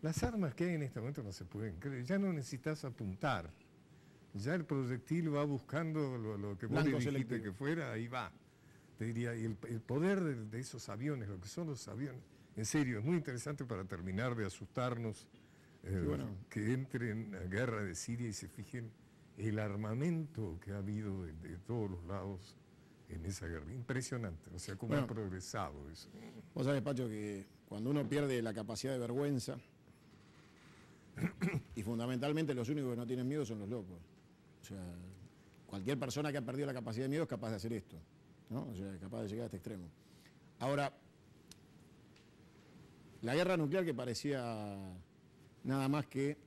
Las armas que hay en este momento no se pueden creer. Ya no necesitas apuntar. Ya el proyectil va buscando lo que vos le dijiste que fuera, ahí va. Te diría, y el poder de esos aviones, lo que son los aviones, en serio, es muy interesante para terminar de asustarnos, sí, bueno. que entren a guerra de Siria y se fijen el armamento que ha habido de todos los lados en esa guerra. Impresionante, o sea, cómo ha progresado eso. Vos sabés, Pacho, que cuando uno pierde la capacidad de vergüenza, y fundamentalmente los únicos que no tienen miedo son los locos. O sea, cualquier persona que ha perdido la capacidad de miedo es capaz de hacer esto, ¿no? O sea, es capaz de llegar a este extremo. Ahora, la guerra nuclear, que parecía nada más que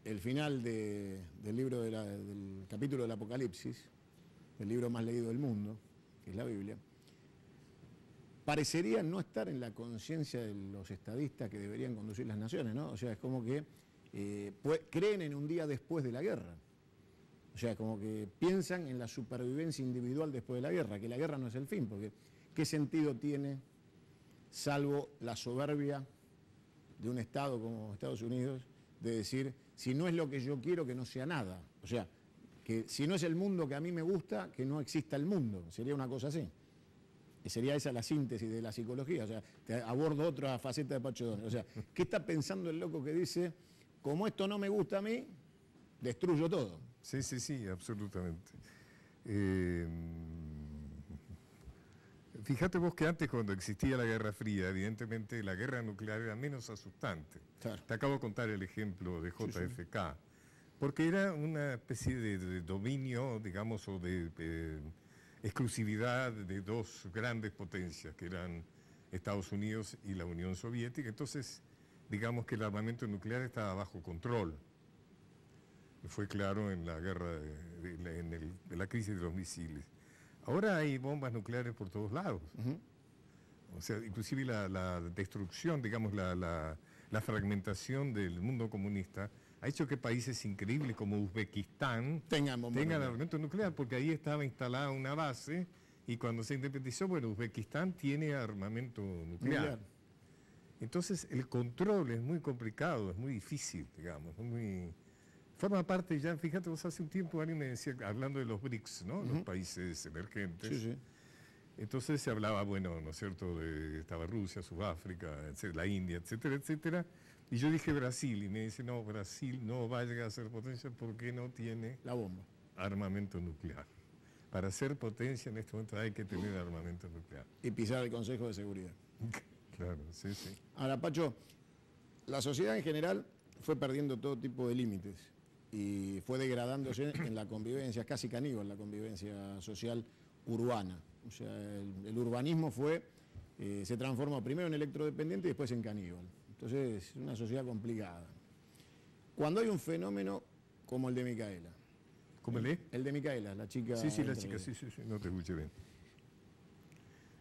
el final del libro del capítulo del Apocalipsis, el libro más leído del mundo, que es la Biblia, parecería no estar en la conciencia de los estadistas que deberían conducir las naciones, ¿no? O sea, es como que creen en un día después de la guerra. O sea, como que piensan en la supervivencia individual después de la guerra, que la guerra no es el fin, porque ¿qué sentido tiene, salvo la soberbia de un Estado como Estados Unidos, de decir, si no es lo que yo quiero, que no sea nada? O sea, que si no es el mundo que a mí me gusta, que no exista el mundo. Sería una cosa así. Y sería esa la síntesis de la psicología. O sea, te abordo otra faceta de Pacho Donel. O sea, ¿qué está pensando el loco que dice, como esto no me gusta a mí, destruyo todo? Sí, sí, sí, absolutamente. Fíjate vos que antes, cuando existía la Guerra Fría, evidentemente la guerra nuclear era menos asustante. Claro. Te acabo de contar el ejemplo de JFK, porque era una especie de dominio, digamos, o de exclusividad de dos grandes potencias, que eran Estados Unidos y la Unión Soviética. Entonces, digamos que el armamento nuclear estaba bajo control. Fue claro en la guerra, en la crisis de los misiles. Ahora hay bombas nucleares por todos lados. O sea, inclusive la destrucción, digamos, la fragmentación del mundo comunista ha hecho que países increíbles como Uzbekistán tengan armamento nuclear, porque ahí estaba instalada una base y cuando se independizó, bueno, Uzbekistán tiene armamento nuclear. Entonces el control es muy complicado, es muy difícil, digamos, forma parte ya, fíjate, vos hace un tiempo alguien me decía, hablando de los BRICS, ¿no? Los países emergentes. Sí, sí. Entonces se hablaba, bueno, ¿no es cierto?, estaba Rusia, Sudáfrica, la India, etcétera, etcétera. Y yo dije Brasil, y me dice, no, Brasil no va a llegar a ser potencia porque no tiene la bomba, armamento nuclear. Para ser potencia en este momento hay que tener armamento nuclear. Y pisar el Consejo de Seguridad. Claro, sí, sí. Ahora, Pacho, la sociedad en general fue perdiendo todo tipo de límites y fue degradándose en la convivencia, casi caníbal la convivencia social urbana. O sea, el urbanismo se transformó primero en electrodependiente y después en caníbal. Entonces, es una sociedad complicada. Cuando hay un fenómeno como el de Micaela. ¿Cómo el de? El de Micaela, la chica... Sí, la chica, sí, no te escuché bien.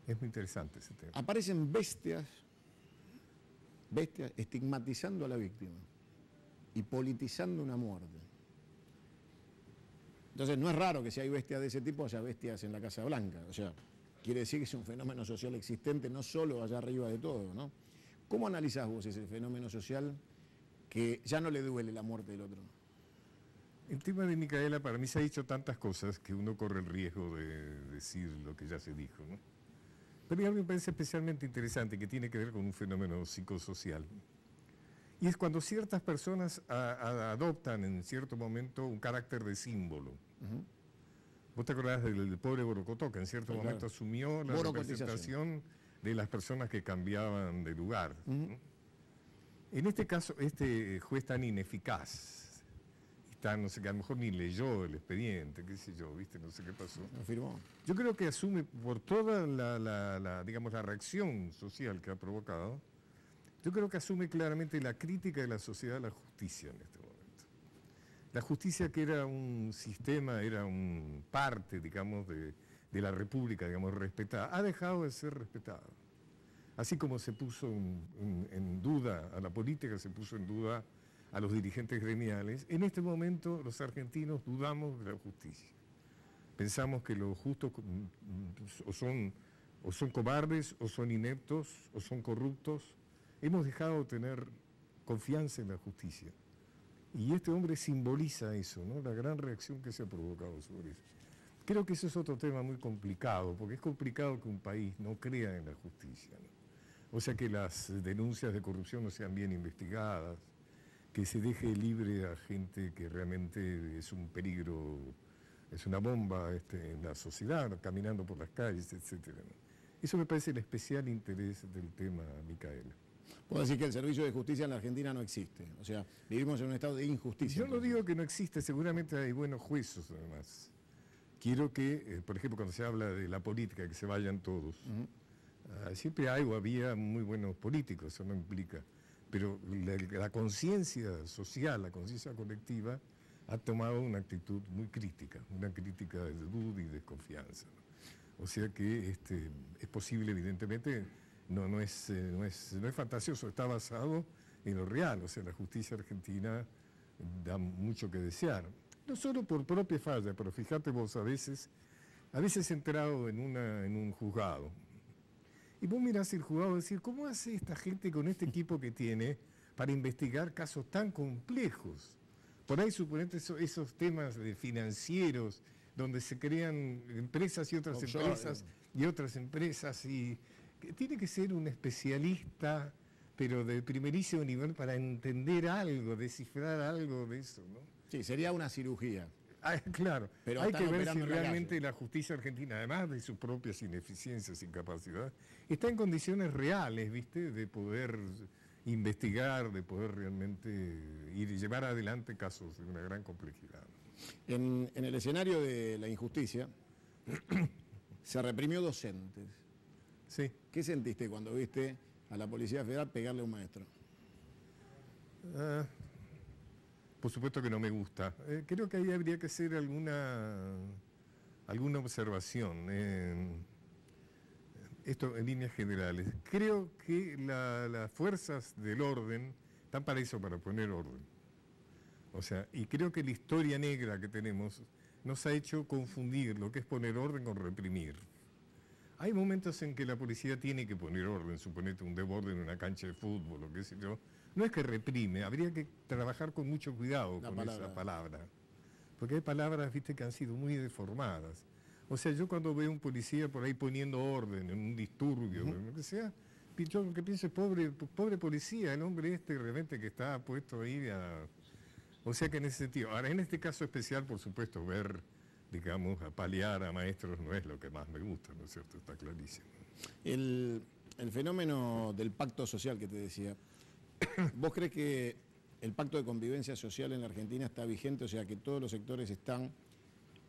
Es muy interesante ese tema. Aparecen bestias estigmatizando a la víctima y politizando una muerte. Entonces no es raro que si hay bestias de ese tipo haya bestias en la Casa Blanca. O sea, quiere decir que es un fenómeno social existente no solo allá arriba de todo, ¿no? ¿Cómo analizás vos ese fenómeno social que ya no le duele la muerte del otro? El tema de Micaela, para mí se ha dicho tantas cosas que uno corre el riesgo de decir lo que ya se dijo, ¿no? Pero algo me parece especialmente interesante que tiene que ver con un fenómeno psicosocial. Y es cuando ciertas personas adoptan en cierto momento un carácter de símbolo. Vos te acordás del pobre Borocotó, que en cierto momento asumió la representación de las personas que cambiaban de lugar. En este caso, este juez tan ineficaz, no sé, que a lo mejor ni leyó el expediente, qué sé yo, ¿viste? No sé qué pasó. Lo firmó. Yo creo que asume, por toda digamos, la reacción social que ha provocado, yo creo que asume claramente la crítica de la sociedad a la justicia en este momento. La justicia, que era un sistema, era un parte, digamos, de la República, digamos, respetada, ha dejado de ser respetada. Así como se puso en duda a la política, se puso en duda a los dirigentes gremiales, en este momento los argentinos dudamos de la justicia. Pensamos que los justos o son cobardes, o son ineptos, o son corruptos. Hemos dejado de tener confianza en la justicia. Y este hombre simboliza eso, ¿no? La gran reacción que se ha provocado sobre eso. Creo que eso es otro tema muy complicado, porque es complicado que un país no crea en la justicia, ¿no? O sea, que las denuncias de corrupción no sean bien investigadas, que se deje libre a gente que realmente es un peligro, es una bomba en la sociedad, caminando por las calles, etcétera, ¿no? Eso me parece el especial interés del tema, Micaela. Puedo decir que el servicio de justicia en la Argentina no existe. O sea, vivimos en un estado de injusticia. Yo no digo que no existe, seguramente hay buenos jueces además. Quiero que, por ejemplo, cuando se habla de la política, que se vayan todos. Siempre hay o había muy buenos políticos, eso no implica. Pero la conciencia social, la conciencia colectiva, ha tomado una actitud muy crítica, una crítica de duda y desconfianza, ¿no? O sea que es posible, evidentemente, no es fantasioso, está basado en lo real. O sea, la justicia argentina da mucho que desear. No solo por propia falla, pero fíjate vos, a veces he entrado en un juzgado. Y vos mirás el juzgado y decís, ¿cómo hace esta gente con este equipo que tiene para investigar casos tan complejos? Por ahí suponete esos temas de financieros, donde se crean empresas y otras empresas y otras empresas, y que tiene que ser un especialista, pero de primerísimo nivel, para entender algo, descifrar algo de eso, ¿no? Sí, sería una cirugía. Claro, pero hay que ver si en realmente la justicia argentina, además de sus propias ineficiencias, incapacidad, está en condiciones reales, ¿viste?, de poder investigar, de poder realmente ir y llevar adelante casos de una gran complejidad. En el escenario de la injusticia, se reprimió docentes. Sí. ¿Qué sentiste cuando viste a la Policía Federal pegarle a un maestro? Por supuesto que no me gusta. Creo que ahí habría que hacer alguna observación. Esto en líneas generales. Creo que las fuerzas del orden están para eso, para poner orden. O sea, y creo que la historia negra que tenemos nos ha hecho confundir lo que es poner orden con reprimir. Hay momentos en que la policía tiene que poner orden, suponete un desborde en una cancha de fútbol o qué sé yo. No es que reprime, habría que trabajar con mucho cuidado con esa palabra. Porque hay palabras, viste, que han sido muy deformadas. O sea, yo cuando veo un policía por ahí poniendo orden en un disturbio, lo que sea, yo lo que pienso es pobre policía, el hombre realmente que está puesto ahí a... O sea que en ese sentido. Ahora, en este caso especial, por supuesto, ver, digamos, apalear a maestros no es lo que más me gusta, ¿no es cierto? Está clarísimo. El fenómeno del pacto social que te decía, ¿vos crees que el pacto de convivencia social en la Argentina está vigente? O sea, que todos los sectores están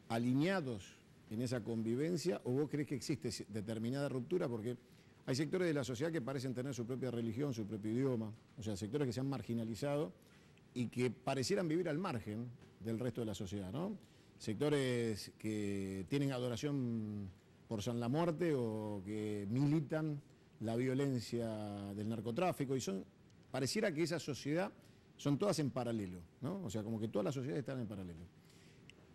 alineados en esa convivencia, o vos crees que existe determinada ruptura? Porque hay sectores de la sociedad que parecen tener su propia religión, su propio idioma, o sea, sectores que se han marginalizado y que parecieran vivir al margen del resto de la sociedad, ¿no? Sectores que tienen adoración por San la Muerte o que militan la violencia del narcotráfico, y pareciera que esa sociedad son todas en paralelo, ¿no? O sea, como que todas las sociedades están en paralelo.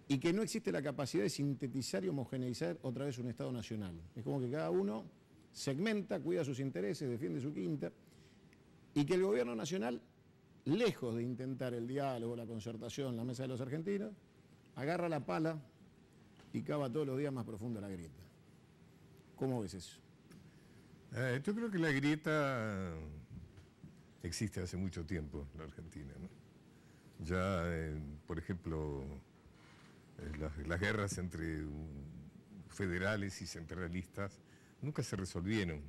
Y que no existe la capacidad de sintetizar y homogeneizar otra vez un Estado nacional. Es como que cada uno segmenta, cuida sus intereses, defiende su quinta, y que el gobierno nacional, lejos de intentar el diálogo, la concertación, la mesa de los argentinos, agarra la pala y cava todos los días más profundo la grieta. ¿Cómo ves eso? Yo creo que la grieta existe hace mucho tiempo en la Argentina, ¿no? Ya, por ejemplo, las guerras entre federales y centralistas nunca se resolvieron,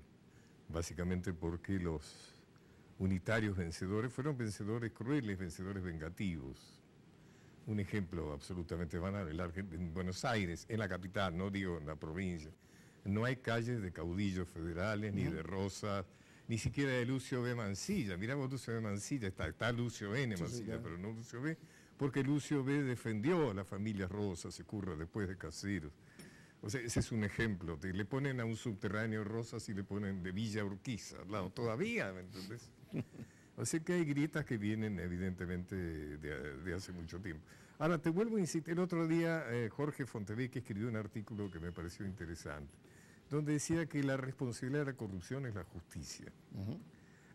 básicamente porque los unitarios vencedores fueron vencedores crueles, vencedores vengativos. Un ejemplo absolutamente banal, en Buenos Aires, en la capital, no digo en la provincia, no hay calles de caudillos federales, ni de Rosas, ni siquiera de Lucio B. Mansilla. Mirá vos, Lucio B. Mansilla, está Lucio N. Mansilla, sí, claro, pero no Lucio B., porque Lucio B. defendió a la familia Rosas, Curra, después de Caseros. O sea, ese es un ejemplo. Le ponen a un subterráneo Rosas y le ponen de Villa Urquiza al lado, todavía, ¿me entendés? O sea que hay grietas que vienen evidentemente de hace mucho tiempo. Ahora, te vuelvo a insistir, el otro día Jorge Fontevecchi escribió un artículo que me pareció interesante, donde decía que la responsabilidad de la corrupción es la justicia.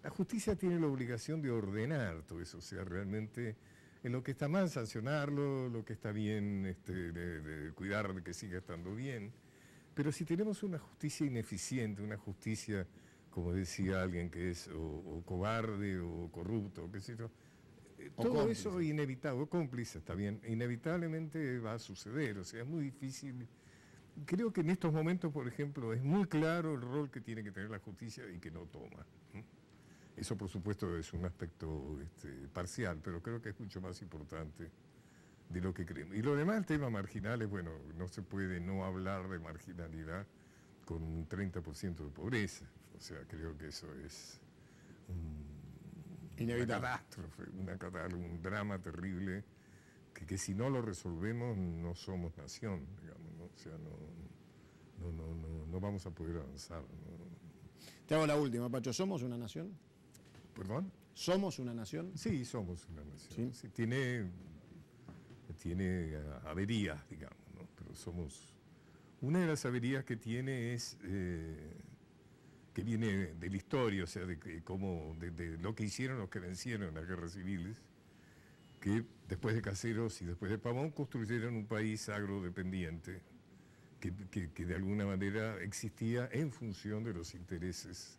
La justicia tiene la obligación de ordenar todo eso, o sea, realmente en lo que está mal sancionarlo, lo que está bien de cuidar de que siga estando bien. Pero si tenemos una justicia ineficiente, una justicia, como decía alguien, que es o cobarde o corrupto, qué sé yo, todo cómplice. eso inevitable, o cómplice, está bien, inevitablemente va a suceder, o sea, es muy difícil. Creo que en estos momentos, por ejemplo, es muy claro el rol que tiene que tener la justicia y que no toma. Eso, por supuesto, es un aspecto parcial, pero creo que es mucho más importante de lo que creemos. Y lo demás, el tema marginal es, bueno, no se puede no hablar de marginalidad con un 30% de pobreza. O sea, creo que eso es Inevitable. una catástrofe, un drama terrible que si no lo resolvemos no somos nación, digamos, ¿no? O sea, no vamos a poder avanzar, ¿no? Te hago la última, Pacho. ¿Somos una nación? ¿Perdón? ¿Somos una nación? Sí, somos una nación. ¿Sí? Sí, tiene averías, digamos, ¿no? Pero somos... Una de las averías que tiene es que viene de la historia, o sea, de lo que hicieron los que vencieron en las guerras civiles, que después de Caseros y después de Pavón construyeron un país agrodependiente que de alguna manera existía en función de los intereses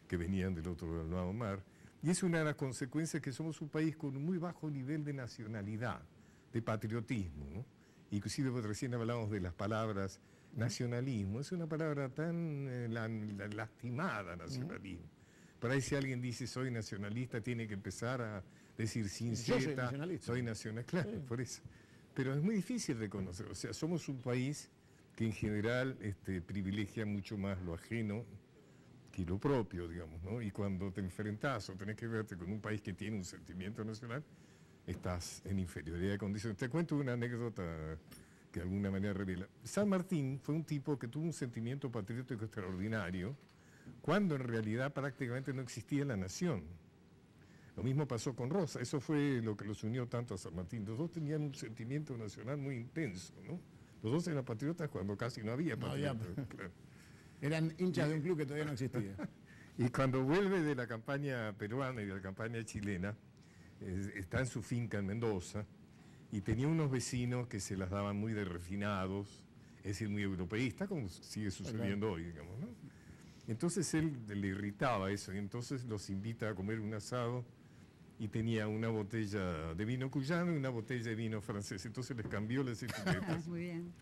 que venían del otro lado del mar. Y es una de las consecuencias que somos un país con un muy bajo nivel de nacionalidad, de patriotismo, ¿no? Inclusive pues, recién hablábamos de las palabras nacionalismo, es una palabra tan lastimada, nacionalismo. Por ahí si alguien dice soy nacionalista, tiene que empezar a decir sin Yo soy Z, nacionalista. soy nacionalista, claro, Sí. por eso. Pero es muy difícil de conocer, o sea, somos un país que en general privilegia mucho más lo ajeno que lo propio, digamos, ¿no? Y cuando te enfrentás o tenés que verte con un país que tiene un sentimiento nacional, estás en inferioridad de condiciones. Te cuento una anécdota que de alguna manera revela. San Martín fue un tipo que tuvo un sentimiento patriótico extraordinario, cuando en realidad prácticamente no existía la nación. Lo mismo pasó con Rosa, eso fue lo que los unió tanto a San Martín. Los dos tenían un sentimiento nacional muy intenso, ¿no? Los dos eran patriotas cuando casi no había patriotas. Claro. Eran hinchas de un club que todavía no existía. Y cuando vuelve de la campaña peruana y de la campaña chilena, está en su finca en Mendoza y tenía unos vecinos que se las daban muy de refinados, es decir, muy europeístas, como sigue sucediendo hoy, digamos, ¿no? Entonces él le irritaba eso y entonces los invita a comer un asado y tenía una botella de vino cuyano y una botella de vino francés. Entonces les cambió las etiquetas. Muy bien.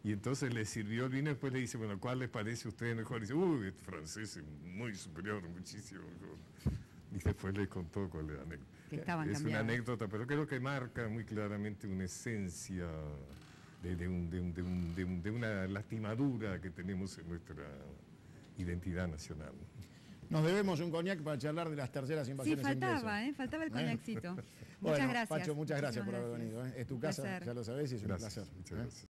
Y entonces le sirvió el vino y después le dice, bueno, ¿cuál les parece a ustedes mejor? Y dice, uy, este francés es muy superior, muchísimo mejor. Y después le contó cuál era la anécdota. Que estaban Es cambiados. una anécdota, pero creo que marca muy claramente una esencia de una lastimadura que tenemos en nuestra identidad nacional. Nos debemos un coñac para charlar de las terceras Sí, invasiones faltaba, inglesas. faltaba el coñacito. Bueno, Muchas gracias. Pacho, muchas gracias por Muchísimas haber gracias. venido. Es tu Un casa, placer. ya lo sabés, y es un Gracias, placer. muchas gracias.